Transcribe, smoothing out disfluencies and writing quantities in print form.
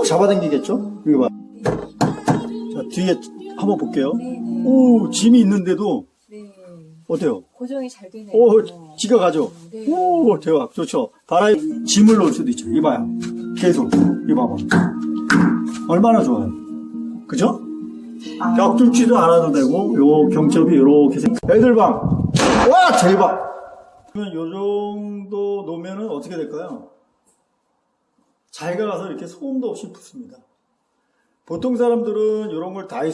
잡아당기겠죠? 이거 봐. 자, 뒤에 한번 볼게요. 네네. 오, 짐이 있는데도 네. 어때요? 고정이 잘 되네요. 오, 지가 가죠? 네. 오, 대박. 좋죠. 바라에 짐을 넣을 수도 있죠. 이봐요. 계속. 이거 봐봐. 얼마나 좋아요. 그죠? 벽 뚫지도 않아도 되고, 요 경첩이 이렇게 애들 방. 와, 대박! 그러면 요 정도 놓으면은 어떻게 될까요? 잘 가서 이렇게 소음도 없이 붙습니다. 보통 사람들은 이런 걸 다